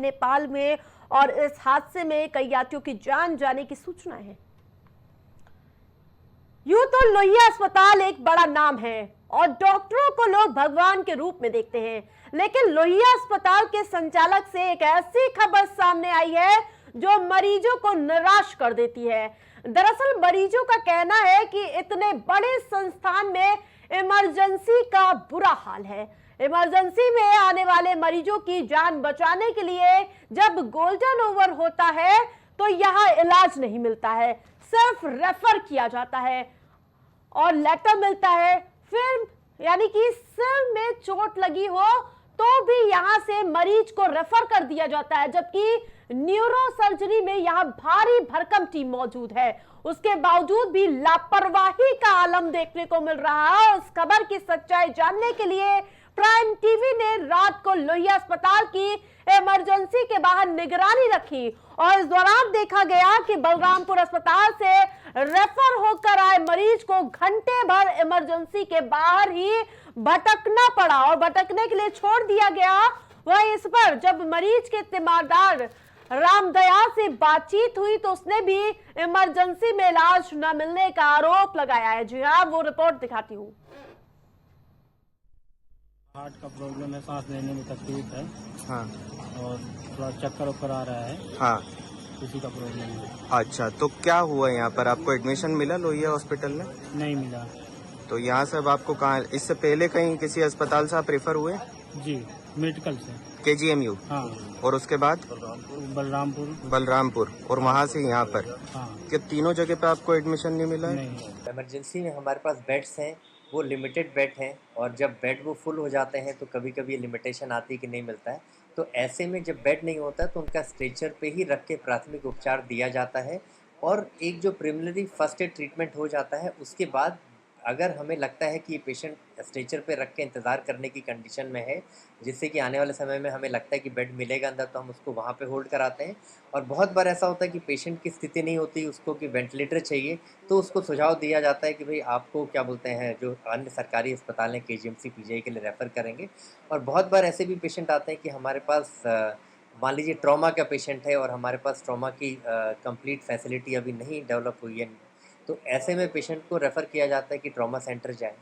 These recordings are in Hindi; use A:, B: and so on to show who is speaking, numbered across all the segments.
A: नेपाल में और इस हादसे में कई यात्रियों की जान जाने की सूचना है। यूं तो लोहिया अस्पताल एक बड़ा नाम है और डॉक्टरों को लोग भगवान के रूप में देखते हैं, लेकिन लोहिया अस्पताल के संचालक से एक ऐसी खबर सामने आई है जो मरीजों को निराश कर देती है। दरअसल मरीजों का कहना है कि इतने बड़े संस्थान में इमरजेंसी का बुरा हाल है। इमरजेंसी में आने वाले मरीजों की जान बचाने के लिए जब गोल्डन आवर होता है तो यहाँ इलाज नहीं मिलता है, सिर्फ रेफर किया जाता है और लेटर मिलता है। फिर यानी कि सिर में चोट लगी हो तो भी यहां से मरीज को रेफर कर दिया जाता है, जबकि न्यूरो सर्जरी में यहां भारी भरकम टीम मौजूद है। उसके बावजूद भी लापरवाही का आलम देखने को मिल रहा है। उस खबर की सच्चाई जानने के लिए प्राइम टीवी ने रात को लोहिया अस्पताल की इमरजेंसी के बाहर निगरानी रखी और इस दौरान देखा गया कि बलरामपुर अस्पताल से रेफर होकर आए मरीज को घंटे भर इमरजेंसी के बाहर ही भटकना पड़ा और भटकने के लिए छोड़ दिया गया। वह इस पर जब मरीज के तीमारदार रामदयाल से बातचीत हुई तो उसने भी इमरजेंसी में इलाज न मिलने का आरोप लगाया है। जी हाँ, वो रिपोर्ट दिखाती हूँ।
B: हार्ट का प्रॉब्लम है, सांस लेने में तकलीफ है।
C: हाँ।
B: और थोड़ा चक्कर उक्कर आ रहा है।
C: हाँ।
B: किसी का प्रॉब्लम है।
C: अच्छा, तो क्या हुआ यहाँ पर? आपको एडमिशन मिला लोहिया हॉस्पिटल में?
B: नहीं मिला।
C: तो यहाँ से अब आपको कहाँ, इससे पहले कहीं किसी अस्पताल से आप रेफर हुए?
B: जी, मेडिकल से।
C: KGMU?
B: हाँ।
C: और उसके बाद बलरामपुर और वहाँ से यहाँ पर?
B: हाँ।
C: क्या तीनों जगह पे आपको एडमिशन नहीं मिला है?
B: नहीं।
D: इमरजेंसी में हमारे पास बेड्स हैं, वो लिमिटेड बेड हैं और जब बेड वो फुल हो जाते हैं तो कभी कभी लिमिटेशन आती है कि नहीं मिलता है। तो ऐसे में जब बेड नहीं होता तो उनका स्ट्रेचर पे ही रख के प्राथमिक उपचार दिया जाता है और एक जो प्रिलिमिनरी फर्स्ट एड ट्रीटमेंट हो जाता है उसके बाद अगर हमें लगता है कि ये पेशेंट स्ट्रेचर पे रख के इंतज़ार करने की कंडीशन में है, जिससे कि आने वाले समय में हमें लगता है कि बेड मिलेगा अंदर, तो हम उसको वहाँ पे होल्ड कराते हैं। और बहुत बार ऐसा होता है कि पेशेंट की स्थिति नहीं होती उसको कि वेंटिलेटर चाहिए, तो उसको सुझाव दिया जाता है कि भाई आपको क्या बोलते हैं जो अन्य सरकारी अस्पताल हैं KGMC PGI के लिए रेफ़र करेंगे। और बहुत बार ऐसे भी पेशेंट आते हैं कि हमारे पास मान लीजिए ट्रॉमा का पेशेंट है और हमारे पास ट्रॉमा की कंप्लीट फैसिलिटी अभी नहीं डेवलप हुई है, तो ऐसे में पेशेंट को रेफ़र किया जाता है कि ट्रॉमा सेंटर जाएं।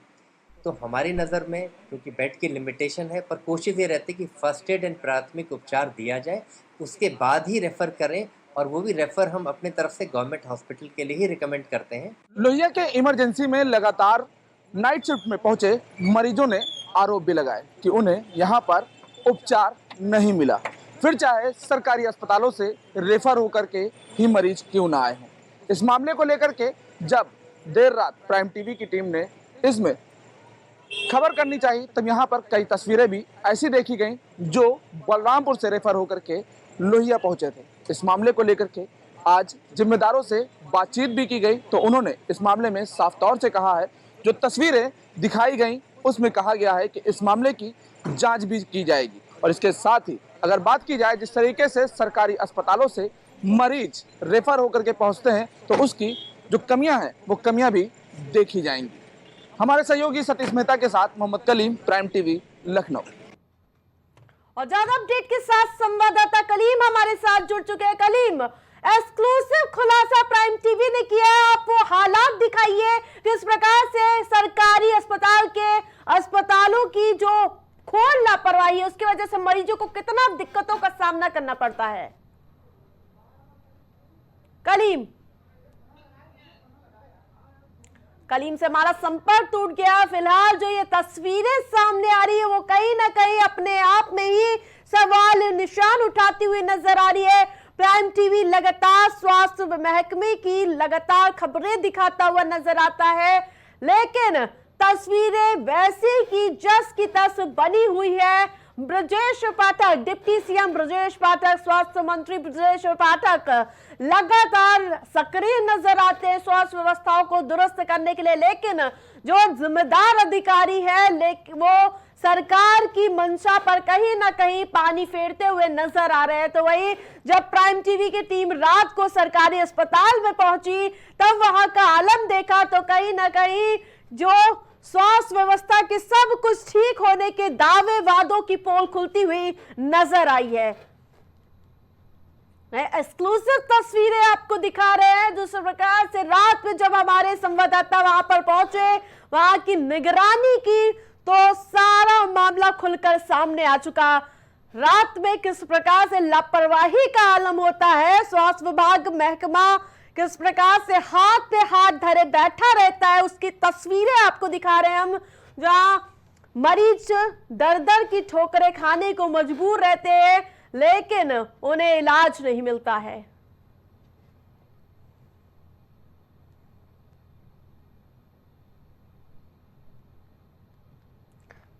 D: तो हमारी नज़र में क्योंकि बेड की लिमिटेशन है, पर कोशिश ये रहती है कि फ़र्स्ट एड एंड प्राथमिक उपचार दिया जाए, उसके बाद ही रेफ़र करें और वो भी रेफ़र हम अपने तरफ से गवर्नमेंट हॉस्पिटल के लिए ही रिकमेंड करते हैं।
E: लोहिया के इमरजेंसी में लगातार नाइट शिफ्ट में पहुंचे मरीजों ने आरोप भी लगाए कि उन्हें यहां पर उपचार नहीं मिला, फिर चाहे सरकारी अस्पतालों से रेफर होकर के ही मरीज क्यों ना आए हों। इस मामले को लेकर के जब देर रात प्राइम टीवी की टीम ने इसमें खबर करनी चाहिए तब यहाँ पर कई तस्वीरें भी ऐसी देखी गई जो बलरामपुर से रेफर होकर के लोहिया पहुंचे थे। इस मामले को लेकर के आज जिम्मेदारों से बातचीत भी की गई तो उन्होंने इस मामले में साफ तौर से कहा है, जो तस्वीरें दिखाई गई उसमें कहा गया है कि इस मामले की जांच भी की जाएगी। और इसके साथ ही अगर बात की जाए जिस तरीके से सरकारी अस्पतालों से मरीज रेफर होकर के पहुंचते हैं तो उसकी जो कमियां हैं वो कमियां भी देखी जाएंगी। हमारे सहयोगी सतीश मेहता के साथ मोहम्मद कलीम, प्राइम टीवी, लखनऊ।
A: और ज्यादा अपडेट के साथ संवाददाता कलीम हमारे साथ जुड़ चुके हैं। कलीम, एक्सक्लूसिव खुलासा प्राइम टीवी ने किया है, आप वो हालात दिखाइए किस प्रकार से सरकारी अस्पतालों की जो खोल लापरवाही है उसकी वजह से मरीजों को कितना दिक्कतों का सामना करना पड़ता है। कलीम से हमारा संपर्क टूट गया। फिलहाल जो ये तस्वीरें सामने आ रही है वो कहीं ना कहीं अपने आप में ही सवाल निशान उठाती हुई नजर आ रही है। प्राइम टीवी लगातार स्वास्थ्य महकमे की लगातार खबरें दिखाता हुआ नजर आता है, लेकिन तस्वीरें वैसी की जस की तस बनी हुई है। ब्रजेश पाठक, डिप्टी सीएम ब्रजेश पाठक, स्वास्थ्य मंत्री ब्रजेश पाठक लगातार सक्रिय नजर आते हैं स्वास्थ्य व्यवस्थाओं को दुरुस्त करने के लिए, लेकिन जो जिम्मेदार अधिकारी है वो सरकार की मंशा पर कहीं ना कहीं पानी फेरते हुए नजर आ रहे हैं। तो वही जब प्राइम टीवी की टीम रात को सरकारी अस्पताल में पहुंची तब वहां का आलम देखा तो कहीं ना कहीं जो स्वास्थ्य व्यवस्था के सब कुछ ठीक होने के दावे वादों की पोल खुलती हुई नजर आई है। एक्सक्लूसिव तस्वीरें आपको दिखा रहे हैं जिस प्रकार से रात में जब हमारे संवाददाता वहां पर पहुंचे, वहां की निगरानी की, तो सारा मामला खुलकर सामने आ चुका। रात में किस प्रकार से लापरवाही का आलम होता है, स्वास्थ्य विभाग महकमा किस प्रकार से हाथ पे हाथ धरे बैठा रहता है, उसकी तस्वीरें आपको दिखा रहे हैं हम, जहां मरीज दर दर की ठोकरें खाने को मजबूर रहते हैं लेकिन उन्हें इलाज नहीं मिलता है।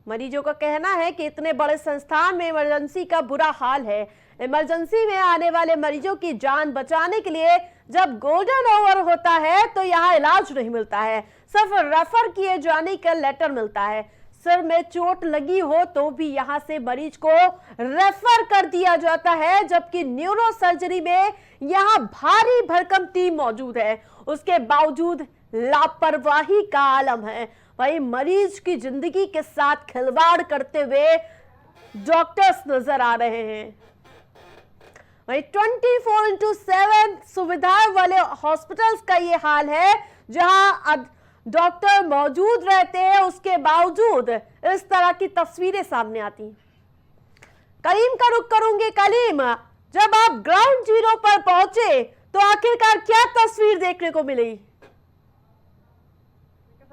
A: मरीजों का कहना है कि इतने बड़े संस्थान में इमरजेंसी का बुरा हाल है। इमरजेंसी में आने वाले मरीजों की जान बचाने के लिए जब गोल्डन आवर होता है तो यहाँ इलाज नहीं मिलता है, सिर्फ रेफर किए जाने का लेटर मिलता है। सिर में चोट लगी हो तो भी यहाँ से मरीज को रेफर कर दिया जाता है, जबकि न्यूरो सर्जरी में यहाँ भारी भरकम टीम मौजूद है, उसके बावजूद लापरवाही का आलम है। वही मरीज की जिंदगी के साथ खिलवाड़ करते हुए डॉक्टर्स नजर आ रहे हैं। वही 24/7 सुविधाएं वाले हॉस्पिटल्स का ये हाल है, जहां डॉक्टर मौजूद रहते हैं, उसके बावजूद इस तरह की तस्वीरें सामने आती। कलीम का रुख करूंगे। कलीम, जब आप ग्राउंड जीरो पर पहुंचे तो आखिरकार क्या तस्वीर देखने को मिली?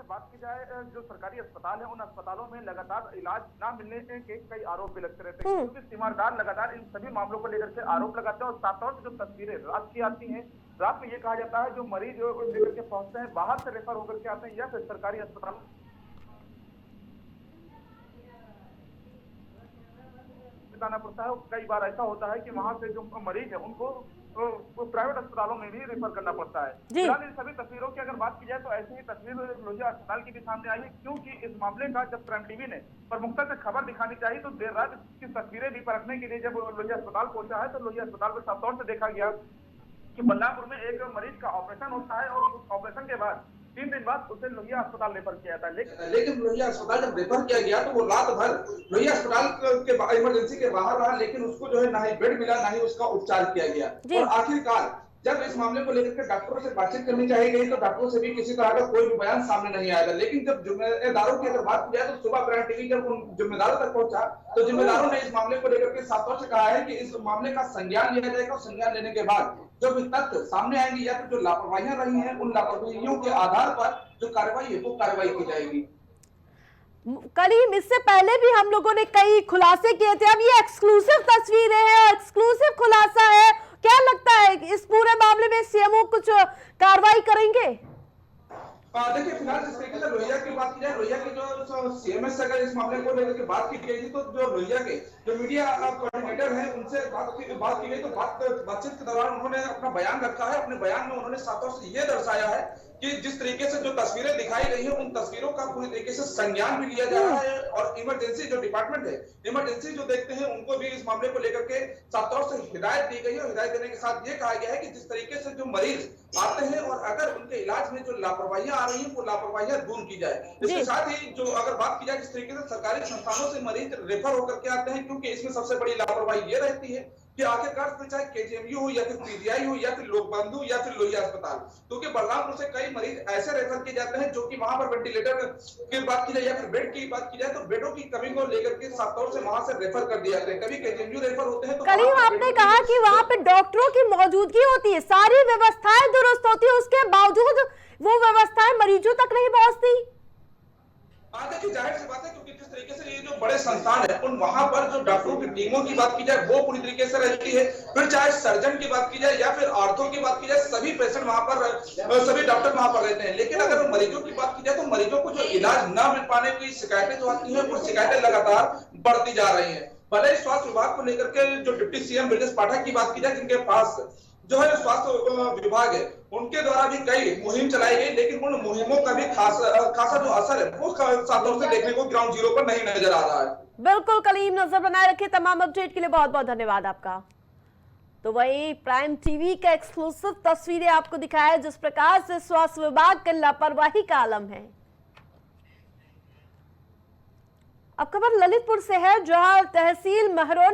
E: बात की जाए जो सरकारी अस्पताल है, उन अस्पतालों में लगातार इलाज ना मिलने के कई आरोप भी लगते रहते हैं, क्योंकि तीमारदार लगातार इन सभी मामलों को लेकर के आरोप लगाते हैं। और साथ साथ जो तस्वीरें रात की आती हैं, रात में ये कहा जाता है जो मरीज लेकर के पहुंचते हैं बाहर से रेफर होकर के आते हैं या फिर सरकारी अस्पताल बताना पड़ता है। कई बार ऐसा होता है कि वहां से जो मरीज है उनको प्राइवेट अस्पतालों में भी रेफर करना पड़ता है। फिलहाल इन सभी तस्वीरों की अगर बात की जाए तो ऐसी ही तस्वीर लोहिया अस्पताल की भी सामने आई है, क्योंकि इस मामले का जब प्राइम टीवी ने प्रमुखता से खबर दिखानी चाहिए तो देर रात इसकी तस्वीरें भी परखने के लिए जब लोहिया अस्पताल पहुंचा है तो लोहिया अस्पताल में साफ तौर से देखा गया कि बलरामपुर में एक मरीज का ऑपरेशन होता है और उस ऑपरेशन के बाद 3 दिन बाद उसे लोहिया अस्पताल रेफर किया था। लेकिन लोहिया अस्पताल जब रेफर किया गया तो वो रात भर लोहिया अस्पताल के इमरजेंसी के बाहर रहा, लेकिन उसको जो है ना ही बेड मिला ना ही उसका उपचार किया गया। और आखिरकार जब इस मामले को लेकर के डॉक्टरों से बातचीत करनी चाहिए गई तो डॉक्टरों से भी किसी तरह का कोई भी बयान सामने नहीं आया था। लेकिन जब जिम्मेदारों की अगर बात की जाए तो सुबह प्राइम टीवी जब उन जिम्मेदारों तक पहुंचा तो जिम्मेदारों ने इस मामले को लेकर के साफ तौर से कहा है कि इस मामले का संज्ञान लिया जाएगा और संज्ञान लेने के बाद जो भी तथ्य सामने आएंगे या फिर जो लापरवाहियां रही हैं उन लापरवाहियों के आधार पर जो कार्रवाई है वो कार्रवाई की जाएगी।
A: कलीम, इससे पहले भी हम लोगों ने कई खुलासे किए थे, अब ये एक्सक्लूसिव तस्वीरें हैं और एक्सक्लूसिव खुलासा है। क्या लगता है इस पूरे मामले में सीएमओ कुछ कार्रवाई करेंगे?
E: देखिए, फिलहाल जिस तरीके से लोहिया की बात की जाए, लोहिया की जो सीएमएस से अगर इस मामले को लेकर के बात की गई थी तो जो लोहिया के जो मीडिया कोऑर्डिनेटर हैं उनसे बात की गई तो बातचीत के दौरान उन्होंने अपना बयान रखा है। अपने बयान में उन्होंने साफ तौर से ये दर्शाया है कि जिस तरीके से जो तस्वीरें दिखाई गई हैं उन तस्वीरों का पूरी तरीके से संज्ञान भी लिया जा रहा है और इमरजेंसी जो डिपार्टमेंट है, इमरजेंसी जो देखते हैं उनको भी इस मामले को लेकर के साफ तौर से हिदायत दी गई है। हिदायत देने के साथ ये कहा गया है कि जिस तरीके से जो मरीज आते हैं और अगर उनके इलाज में जो लापरवाहियां आ रही हैं वो लापरवाहियां दूर की जाए। इसके साथ ही जो अगर बात की जाए जिस तरीके से सरकारी संस्थानों से मरीज रेफर होकर के आते हैं, क्योंकि इसमें सबसे बड़ी लापरवाही ये रहती है कि आखिरकार चाहे केजीएमयू हो या फिर पीजीआई हो या फिर लोकबंधु या फिर लोहिया अस्पताल, क्योंकि बलरामपुर से कई मरीज ऐसे रेफर किए जाते हैं जो कि वहां पर वेंटिलेटर की बात की जाए या फिर बेड की बात की जाए तो बेडों की कमी को लेकर के साफ तौर से वहां से रेफर कर दिया जाता है। कभी केजीएमयू रेफर होते हैं तो
A: करीम, आपने कहा कि वहां पे डॉक्टरों की मौजूदगी होती है, सारी व्यवस्थाएं दुरुस्त होती है, उसके बावजूद वो व्यवस्थाएं मरीजों तक नहीं पहुंचती।
E: देखिए, जाहिर सी बात है क्योंकि जिस तरीके से ये जो बड़े संस्थान है उन वहां पर जो डॉक्टरों की टीमों की बात की जाए वो पूरी तरीके से रहती है। फिर चाहे सर्जन की बात की जाए या फिर आर्थो की बात की जाए, सभी पेशेंट वहां पर सभी डॉक्टर वहां पर रहते हैं। लेकिन अगर मरीजों की बात की जाए तो मरीजों को जो इलाज न मिल पाने की शिकायतें जो आती है वो शिकायतें लगातार बढ़ती जा रही है। भले स्वास्थ्य विभाग को लेकर के जो डिप्टी सीएम ब्रजेश पाठक की बात की जाए जिनके पास जो है स्वास्थ्य विभाग है उनके द्वारा भी कई मुहिम चलाई गई, लेकिन उन मुहिमों का भी खासा जो असर है वो साफ तौर से देखने को ग्राउंड जीरो पर नहीं नजर आ रहा है।
A: बिल्कुल कलीम, नजर बनाए रखे। तमाम अपडेट के लिए बहुत बहुत धन्यवाद आपका। तो वही प्राइम टीवी का एक्सक्लूसिव तस्वीरें आपको दिखाया जिस प्रकार से स्वास्थ्य विभाग का लापरवाही का आलम है। अब खबर ललितपुर से है, जहां तहसील महरौनी